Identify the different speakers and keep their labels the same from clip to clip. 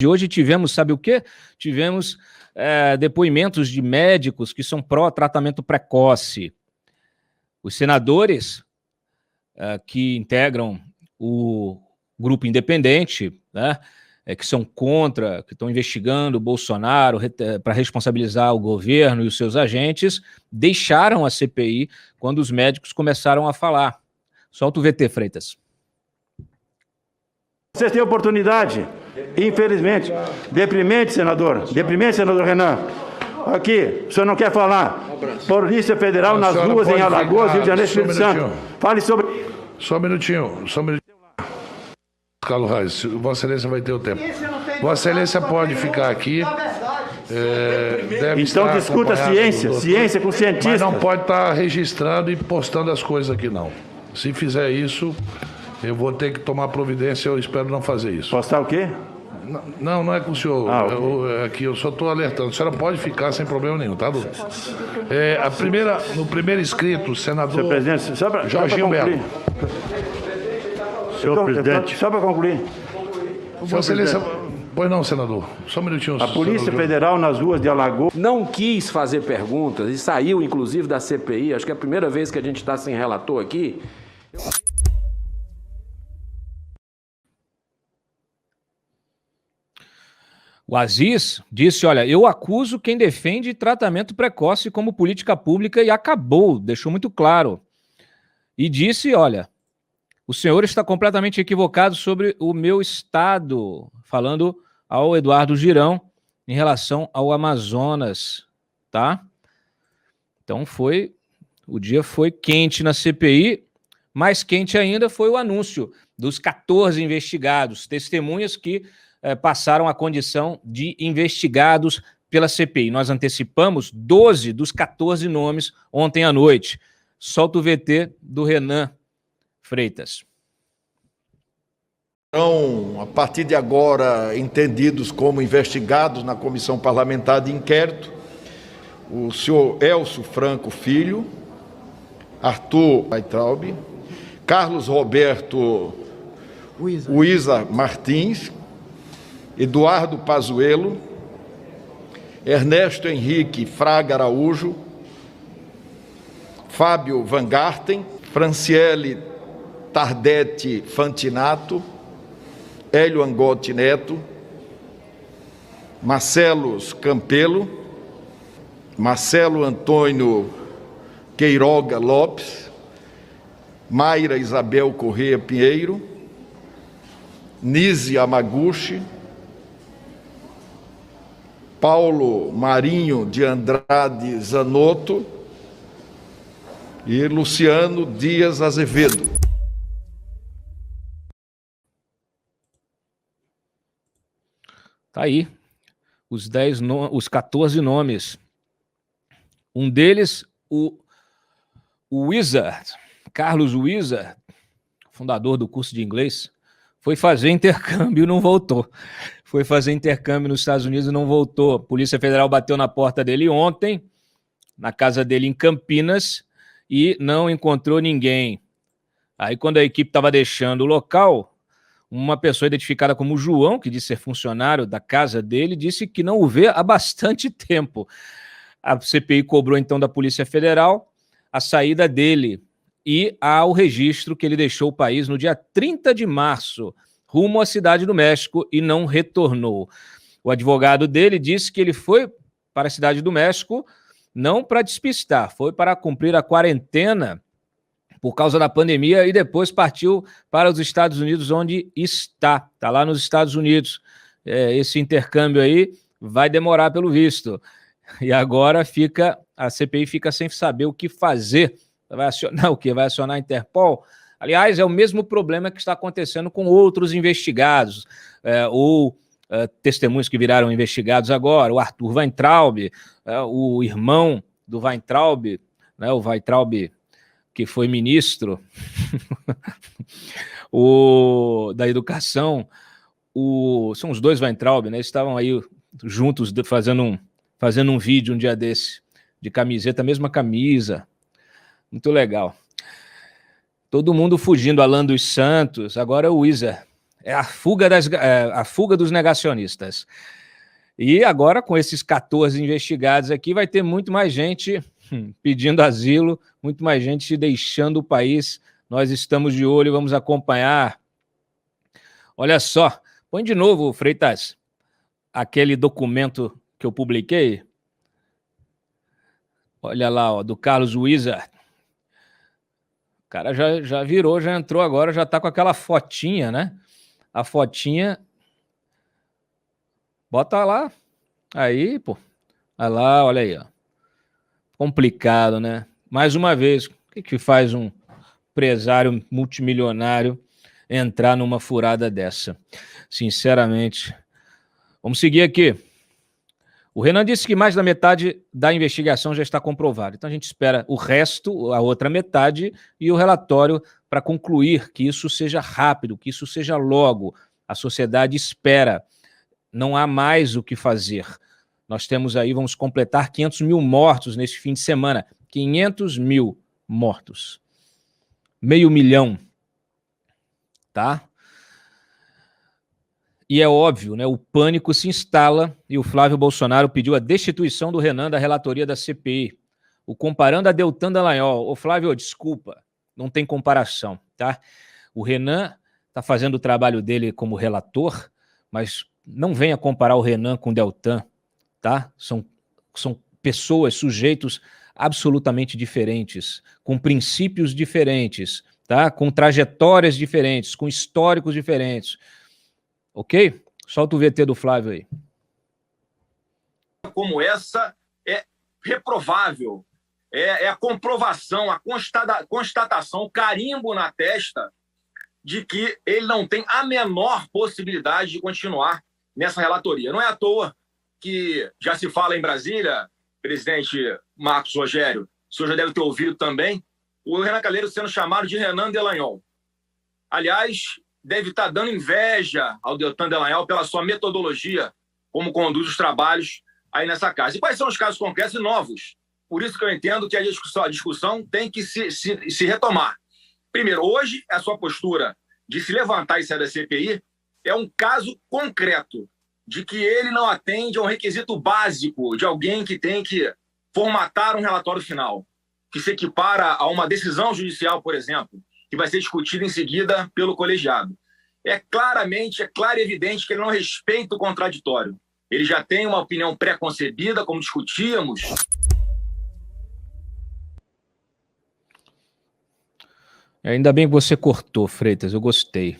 Speaker 1: De hoje tivemos, sabe o quê? Tivemos depoimentos de médicos que são pró-tratamento precoce. Os senadores que integram o grupo independente, né, que são contra, que estão investigando o Bolsonaro para responsabilizar o governo e os seus agentes, deixaram a CPI quando os médicos começaram a falar. Solta o VT, Freitas.
Speaker 2: Vocês têm oportunidade, infelizmente. Deprimente, senador Renan. Aqui, o senhor não quer falar. Polícia Federal nas ruas em Alagoas, Rio de Janeiro, Espírito Santo. Fale sobre...
Speaker 3: Só um minutinho. Carlos Reis, Vossa Excelência vai ter o tempo. Vossa Excelência pode ficar aqui.
Speaker 2: Então discuta ciência com cientistas.
Speaker 3: Mas não pode estar registrando e postando as coisas aqui, não. Se fizer isso, eu vou ter que tomar providência, eu espero não fazer isso.
Speaker 2: Postar o quê?
Speaker 3: Não é com o senhor. Aqui eu só estou alertando. A senhora pode ficar sem problema nenhum, tá, doutor? No primeiro inscrito, o senador
Speaker 2: senhor presidente,
Speaker 3: Jorginho Melo.
Speaker 2: Senhor presidente. Só para concluir.
Speaker 3: Vossa Excelência, pois não, senador. Só um minutinho.
Speaker 2: A Polícia Federal nas ruas de Alagoas
Speaker 4: não quis fazer perguntas e saiu, inclusive, da CPI. Acho que é a primeira vez que a gente está sem relator aqui.
Speaker 1: O Aziz disse, olha, eu acuso quem defende tratamento precoce como política pública e acabou, deixou muito claro. E disse, olha, o senhor está completamente equivocado sobre o meu estado, falando ao Eduardo Girão em relação ao Amazonas, tá? Então o dia foi quente na CPI, mais quente ainda foi o anúncio dos 14 investigados, testemunhas que passaram a condição de investigados pela CPI. Nós antecipamos 12 dos 14 nomes ontem à noite. Solta o VT do Renan Freitas.
Speaker 5: Serão, a partir de agora, entendidos como investigados na Comissão Parlamentar de Inquérito, o senhor Elcio Franco Filho, Arthur Weintraub, Carlos Roberto Uiza Martins, Eduardo Pazuello, Ernesto Henrique Fraga Araújo, Fábio Van Garten, Franciele Tardetti Fantinato, Hélio Angotti Neto, Marcelo Campelo, Marcelo Antônio Queiroga Lopes, Mayra Isabel Corrêa Pinheiro, Nise Yamaguchi, Paulo Marinho de Andrade Zanotto e Luciano Dias Azevedo.
Speaker 1: Tá aí, os 14 nomes. Um deles, o Wizard, Carlos Wizard, fundador do curso de inglês, foi fazer intercâmbio e não voltou. Foi fazer intercâmbio nos Estados Unidos e não voltou. A Polícia Federal bateu na porta dele ontem, na casa dele em Campinas, e não encontrou ninguém. Aí, quando a equipe estava deixando o local, uma pessoa identificada como João, que disse ser funcionário da casa dele, disse que não o vê há bastante tempo. A CPI cobrou, então, da Polícia Federal a saída dele e ao registro que ele deixou o país no dia 30 de março, rumo à Cidade do México, e não retornou. O advogado dele disse que ele foi para a Cidade do México não para despistar, foi para cumprir a quarentena por causa da pandemia e depois partiu para os Estados Unidos, onde está lá nos Estados Unidos. Esse intercâmbio aí vai demorar pelo visto. E agora a CPI fica sem saber o que fazer. Vai acionar o quê? Vai acionar a Interpol? Aliás, é o mesmo problema que está acontecendo com outros investigados, testemunhos que viraram investigados agora, o Arthur Weintraub, o irmão do Weintraub, né, o Weintraub que foi ministro da educação, são os dois Weintraub, né, estavam aí juntos fazendo um vídeo um dia desse, de camiseta, mesma camisa, muito legal. Todo mundo fugindo, Alan dos Santos, agora é o Wizard, É a fuga dos negacionistas. E agora, com esses 14 investigados aqui, vai ter muito mais gente pedindo asilo, muito mais gente deixando o país. Nós estamos de olho, vamos acompanhar. Olha só, põe de novo, Freitas, aquele documento que eu publiquei. Olha lá, ó, do Carlos Wizard. O cara já virou, já entrou agora, já está com aquela fotinha, né? A fotinha. Bota lá. Aí, pô. Olha lá, olha aí, ó. Complicado, né? Mais uma vez, o que faz um empresário multimilionário entrar numa furada dessa? Sinceramente. Vamos seguir aqui. O Renan disse que mais da metade da investigação já está comprovada. Então a gente espera o resto, a outra metade, e o relatório para concluir que isso seja rápido, que isso seja logo. A sociedade espera. Não há mais o que fazer. Nós temos aí, vamos completar 500 mil mortos nesse fim de semana. 500 mil mortos. 500 mil. Tá? E é óbvio, né? O pânico se instala e o Flávio Bolsonaro pediu a destituição do Renan da relatoria da CPI. O comparando a Deltan Dallagnol. Ô Flávio, desculpa, não tem comparação, tá? O Renan está fazendo o trabalho dele como relator, mas não venha comparar o Renan com o Deltan, tá? São pessoas, sujeitos absolutamente diferentes, com princípios diferentes, tá? Com trajetórias diferentes, com históricos diferentes. Ok? Solta o VT do Flávio aí.
Speaker 6: Como essa é reprovável. É a comprovação, a constatação, o carimbo na testa de que ele não tem a menor possibilidade de continuar nessa relatoria. Não é à toa que já se fala em Brasília, presidente Marcos Rogério, o senhor já deve ter ouvido também, o Renan Calheiros sendo chamado de Renan Dallagnol. Aliás, deve estar dando inveja ao Deltan Dallagnol pela sua metodologia, como conduz os trabalhos aí nessa casa. E quais são os casos concretos e novos? Por isso que eu entendo que a discussão tem que se retomar. Primeiro, hoje, a sua postura de se levantar e sair da CPI é um caso concreto de que ele não atende a um requisito básico de alguém que tem que formatar um relatório final, que se equipara a uma decisão judicial, por exemplo, que vai ser discutida em seguida pelo colegiado. É claro e evidente que ele não respeita o contraditório. Ele já tem uma opinião pré-concebida, como discutíamos.
Speaker 1: Ainda bem que você cortou, Freitas, eu gostei.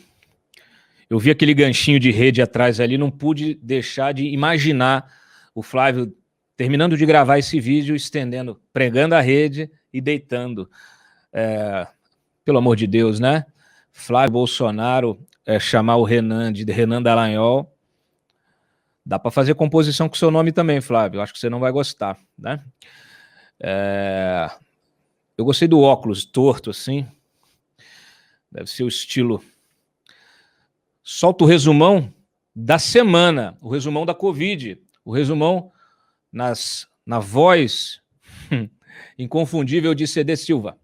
Speaker 1: Eu vi aquele ganchinho de rede atrás ali, não pude deixar de imaginar o Flávio terminando de gravar esse vídeo, estendendo, pregando a rede e deitando. Pelo amor de Deus, né? Flávio Bolsonaro chamar o Renan de Renan Dallagnol. Dá para fazer composição com o seu nome também, Flávio. Acho que você não vai gostar, né? Eu gostei do óculos torto, assim. Deve ser o estilo. Solta o resumão da semana, o resumão da Covid, o resumão na voz inconfundível de CD Silva.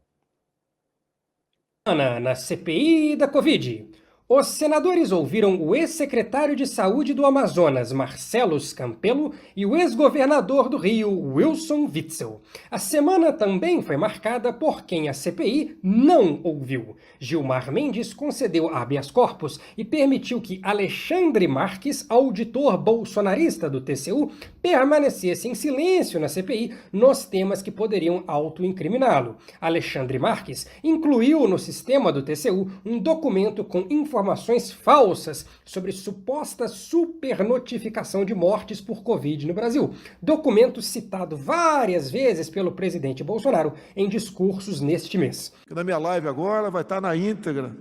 Speaker 7: Na CPI da Covid, os senadores ouviram o ex-secretário de Saúde do Amazonas, Marcelo Campelo, e o ex-governador do Rio, Wilson Witzel. A semana também foi marcada por quem a CPI não ouviu. Gilmar Mendes concedeu habeas corpus e permitiu que Alexandre Marques, auditor bolsonarista do TCU, permanecesse em silêncio na CPI nos temas que poderiam autoincriminá-lo. Alexandre Marques incluiu no sistema do TCU um documento com informações falsas sobre suposta supernotificação de mortes por Covid no Brasil. Documento citado várias vezes pelo presidente Bolsonaro em discursos neste mês.
Speaker 8: Na minha live agora vai estar na íntegra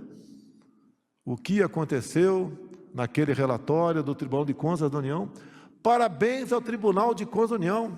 Speaker 8: o que aconteceu naquele relatório do Tribunal de Contas da União. Parabéns ao Tribunal de Contas da União.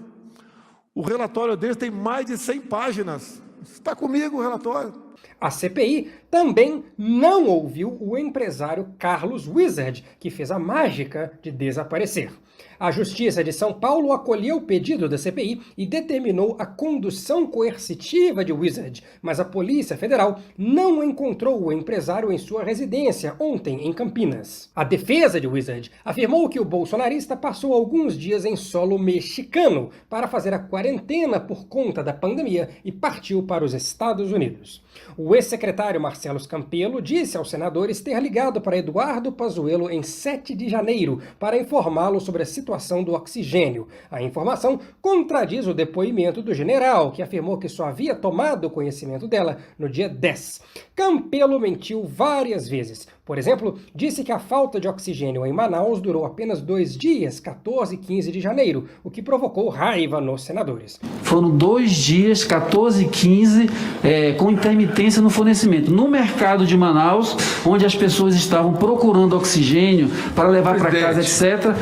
Speaker 8: O relatório deles tem mais de 100 páginas. Está comigo o relatório.
Speaker 7: A CPI também não ouviu o empresário Carlos Wizard, que fez a mágica de desaparecer. A Justiça de São Paulo acolheu o pedido da CPI e determinou a condução coercitiva de Wizard, mas a Polícia Federal não encontrou o empresário em sua residência ontem em Campinas. A defesa de Wizard afirmou que o bolsonarista passou alguns dias em solo mexicano para fazer a quarentena por conta da pandemia e partiu para os Estados Unidos. O ex-secretário Marcelo Campelo disse aos senadores ter ligado para Eduardo Pazuello em 7 de janeiro para informá-lo sobre a situação do oxigênio. A informação contradiz o depoimento do general, que afirmou que só havia tomado conhecimento dela no dia 10. Campelo mentiu várias vezes. Por exemplo, disse que a falta de oxigênio em Manaus durou apenas 2 dias, 14 e 15 de janeiro, o que provocou raiva nos senadores.
Speaker 9: Foram 2 dias, 14 e 15, com intermitência no fornecimento. No mercado de Manaus, onde as pessoas estavam procurando oxigênio para levar para casa, etc.,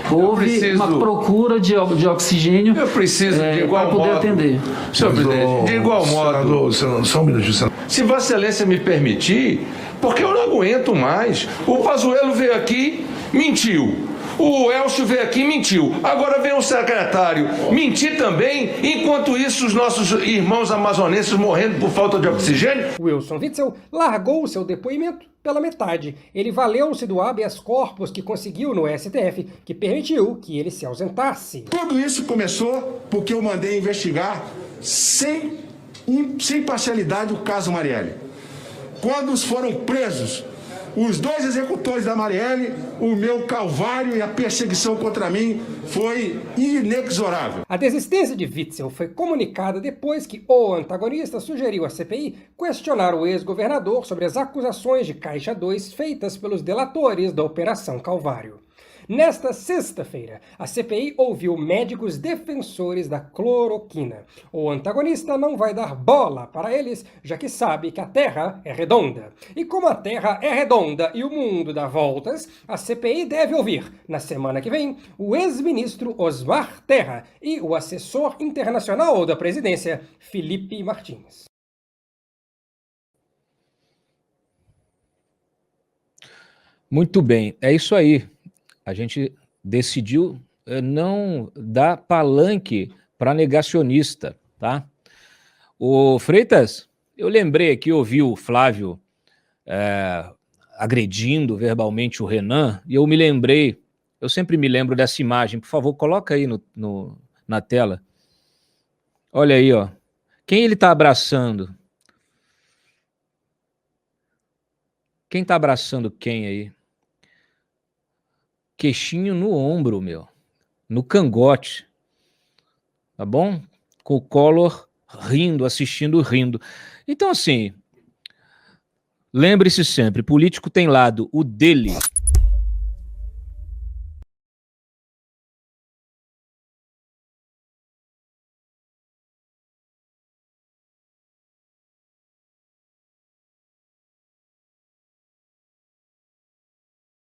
Speaker 9: houve uma procura de oxigênio para poder atender.
Speaker 10: Senhor presidente, de igual modo,
Speaker 3: Só um minutinho, senador.
Speaker 10: se Vossa Excelência me permitir, porque eu não aguento mais. O Pazuello veio aqui, mentiu. O Elcio veio aqui e mentiu. Agora vem o secretário mentir também, enquanto isso os nossos irmãos amazonenses morrendo por falta de oxigênio.
Speaker 7: Wilson Witzel largou o seu depoimento pela metade. Ele valeu-se do habeas corpus que conseguiu no STF, que permitiu que ele se ausentasse.
Speaker 11: Tudo isso começou porque eu mandei investigar sem parcialidade o caso Marielle. Quando foram presos os 2 executores da Marielle, o meu calvário e a perseguição contra mim foi inexorável.
Speaker 7: A desistência de Witzel foi comunicada depois que o antagonista sugeriu à CPI questionar o ex-governador sobre as acusações de Caixa 2 feitas pelos delatores da Operação Calvário. Nesta sexta-feira, a CPI ouviu médicos defensores da cloroquina. O antagonista não vai dar bola para eles, já que sabe que a Terra é redonda. E como a Terra é redonda e o mundo dá voltas, a CPI deve ouvir, na semana que vem, o ex-ministro Osmar Terra e o assessor internacional da presidência, Felipe Martins.
Speaker 1: Muito bem, é isso aí. A gente decidiu não dar palanque para negacionista, tá? O Freitas, eu lembrei aqui, ouvi o Flávio agredindo verbalmente o Renan, e eu me lembrei, eu sempre me lembro dessa imagem, por favor, coloca aí na tela. Olha aí, ó. Quem ele está abraçando? Quem está abraçando quem aí? Queixinho no ombro, meu. No cangote. Tá bom? Com o Collor rindo, assistindo, rindo. Então, assim, lembre-se sempre, político tem lado, o dele